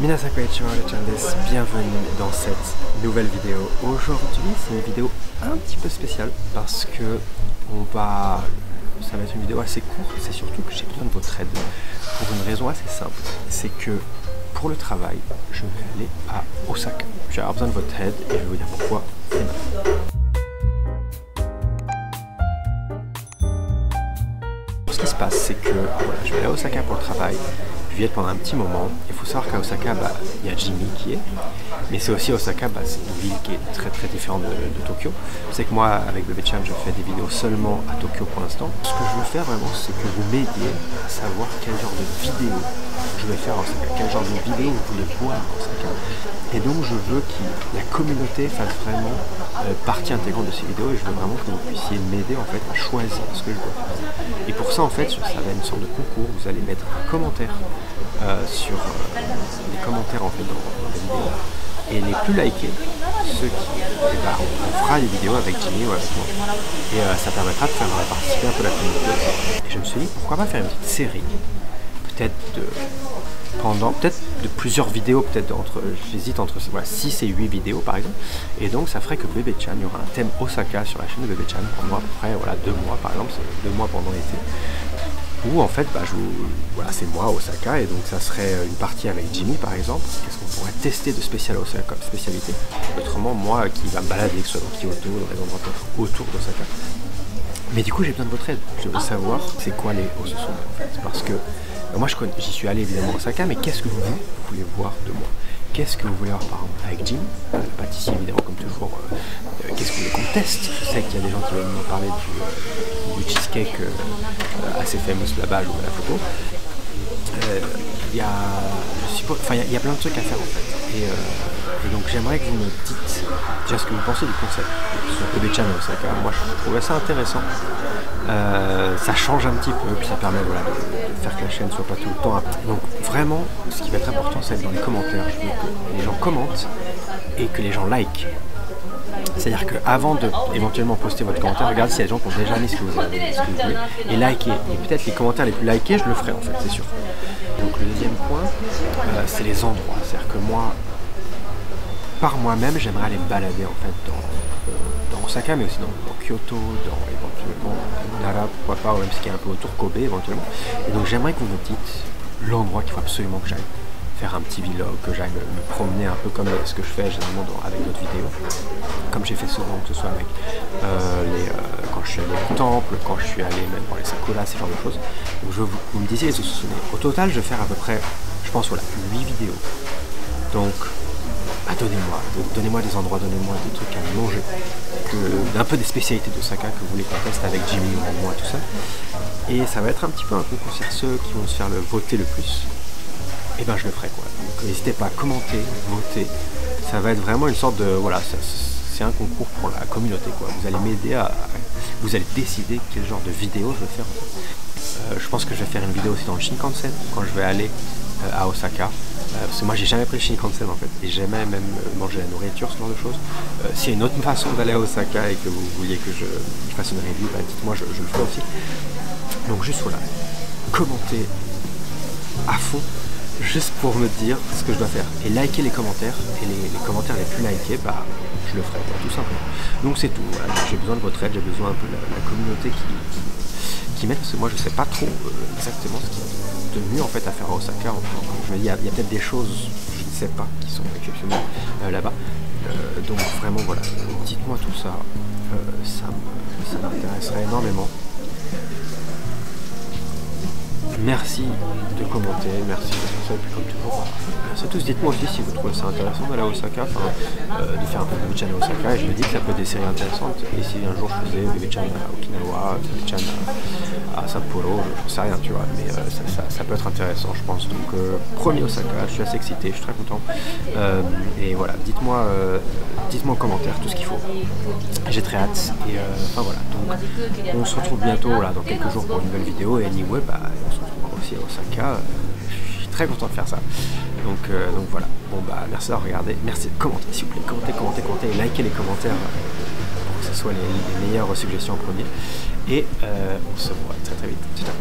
Minasan konnichiwa, le channel des, bienvenue dans cette nouvelle vidéo. Aujourd'hui, c'est une vidéo un petit peu spéciale parce que ça va être une vidéo assez courte. C'est surtout que j'ai besoin de votre aide pour une raison assez simple. C'est que pour le travail, je vais aller à Osaka. Je vais avoir besoin de votre aide et je vais vous dire pourquoi. Ce qui se passe, c'est que voilà, je vais aller à Osaka pour le travail. Je vais y être pendant un petit moment. Il faut savoir qu'à Osaka, il y a Jimmy qui est, mais c'est aussi Osaka, c'est une ville qui est très très différente de Tokyo. Je sais que moi, avec Bébé-chan, je fais des vidéos seulement à Tokyo pour l'instant. Ce que je veux faire vraiment, c'est que vous m'aidiez à savoir quel genre de vidéo je vais faire à Osaka, quel genre de vidéo vous voulez voir à Osaka. Et donc je veux que la communauté fasse vraiment partie intégrante de ces vidéos et je veux vraiment que vous puissiez m'aider en fait à choisir ce que je dois faire. Et pour ça en fait, ça va être une sorte de concours, vous allez mettre un commentaire sur les commentaires en fait dans la vidéo. Et les plus likés, ceux qui... on fera les vidéos avec Jimmy ou avec moi. Et ça permettra de faire participer un peu la communauté. Et je me suis dit, pourquoi pas faire une petite série, peut-être de plusieurs vidéos, peut-être j'hésite entre 6 et 8 vidéos par exemple. Et donc ça ferait que Bébé-chan, il y aura un thème Osaka sur la chaîne de Bébé-chan pendant à peu près 2 mois par exemple, c'est 2 mois pendant l'été. Où en fait, c'est moi à Osaka et donc ça serait une partie avec Jimmy par exemple. Qu'est-ce qu'on pourrait tester de spécial à Osaka comme spécialité? Autrement, moi qui va me balader, que ce soit dans Kyoto, dans les endroits autour d'Osaka. Mais du coup, j'ai besoin de votre aide. Je veux savoir c'est quoi les Osusumi en fait. Parce que moi, j'y suis allé évidemment à Osaka, mais qu'est-ce que vous voulez voir de moi? Qu'est-ce que vous voulez voir par exemple avec Jim, le pâtissier évidemment comme toujours. Qu'est-ce que vous voulez qu'on teste? Je sais qu'il y a des gens qui veulent me parler du cheesecake assez fameux là-bas, je vois la photo. Il y a plein de trucs à faire en fait. Et donc j'aimerais que vous me dites déjà ce que vous pensez du concept sur Bébé-chan à Osaka. Moi je trouvais ça intéressant. Ça change un petit peu, puis ça permet de faire que la chaîne soit pas tout le temps. Donc vraiment, ce qui va être important, c'est dans les commentaires. Je veux que les gens commentent et que les gens likent. C'est-à-dire qu'avant de éventuellement poster votre commentaire, regardez s'il y a des gens qui ont déjà mis ce que vous voulez et likez. Et peut-être les commentaires les plus likés, je le ferai en fait, c'est sûr. Donc le deuxième point, c'est les endroits. C'est-à-dire que moi, par moi-même, j'aimerais aller me balader en fait dans Osaka, mais aussi dans Kyoto, dans éventuellement Nara, pourquoi pas, ou même ce qui est un peu autour Kobe éventuellement. Et donc j'aimerais que vous me dites l'endroit qu'il faut absolument que j'aille faire un petit vlog, que j'aille me promener un peu comme ce que je fais généralement avec d'autres vidéos, comme j'ai fait souvent, que ce soit avec quand je suis allé au temple, quand je suis allé même dans les sakuras, ce genre de choses. Donc vous me disiez les Osusumi. Au total, je vais faire à peu près, je pense 8 vidéos. Donc donnez-moi des endroits, donnez-moi des trucs à manger, un peu des spécialités d'Osaka que vous voulez qu'on teste avec Jimmy ou moi, tout ça. Et ça va être un petit peu un concours, ceux qui vont se faire voter le plus. Et ben je le ferai quoi. Donc n'hésitez pas à commenter, voter. Ça va être vraiment une sorte de c'est un concours pour la communauté quoi. Vous allez m'aider vous allez décider quel genre de vidéo je vais faire. Je pense que je vais faire une vidéo aussi dans le Shinkansen quand je vais aller à Osaka. Parce que moi j'ai jamais pris le Shinkansen en fait. Et j'aimais même manger la nourriture, ce genre de choses. S'il y a une autre façon d'aller à Osaka et que vous vouliez que je fasse une review, dites-moi, je le ferai aussi. Donc juste commentez à fond. Juste pour me dire ce que je dois faire et liker les commentaires et les commentaires les plus likés, je le ferai tout simplement. Donc c'est tout, voilà. J'ai besoin de votre aide, j'ai besoin un peu de la communauté qui m'aide parce que moi je sais pas trop exactement ce qu'il y a de mieux en fait à faire à Osaka. Je me dis il y a peut-être des choses je ne sais pas qui sont exceptionnelles là-bas. Donc vraiment voilà, dites-moi tout ça, ça m'intéresserait énormément. Merci de commenter, merci de faire ça, et puis comme toujours, merci à tous. Dites-moi aussi si vous trouvez ça intéressant d'aller à Osaka, de faire un peu de Bébé-chan à Osaka, et je me dis que ça peut être des séries intéressantes. Et si un jour je faisais Bébé-chan à Okinawa, Bébé-chan à Sapporo, je sais rien, tu vois, mais ça peut être intéressant, je pense. Donc, premier Osaka, je suis assez excité, je suis très content. Et voilà, dites-moi en commentaire tout ce qu'il faut. J'ai très hâte, et voilà. Donc, on se retrouve bientôt dans quelques jours pour une nouvelle vidéo, et anyway, on se retrouvera aussi à Osaka. Je suis très content de faire ça. Donc voilà. Bon merci d'avoir regardé. Merci de commenter s'il vous plaît. Commentez et likez les commentaires pour que ce soit les meilleures suggestions en premier. Et on se voit très vite. Ciao.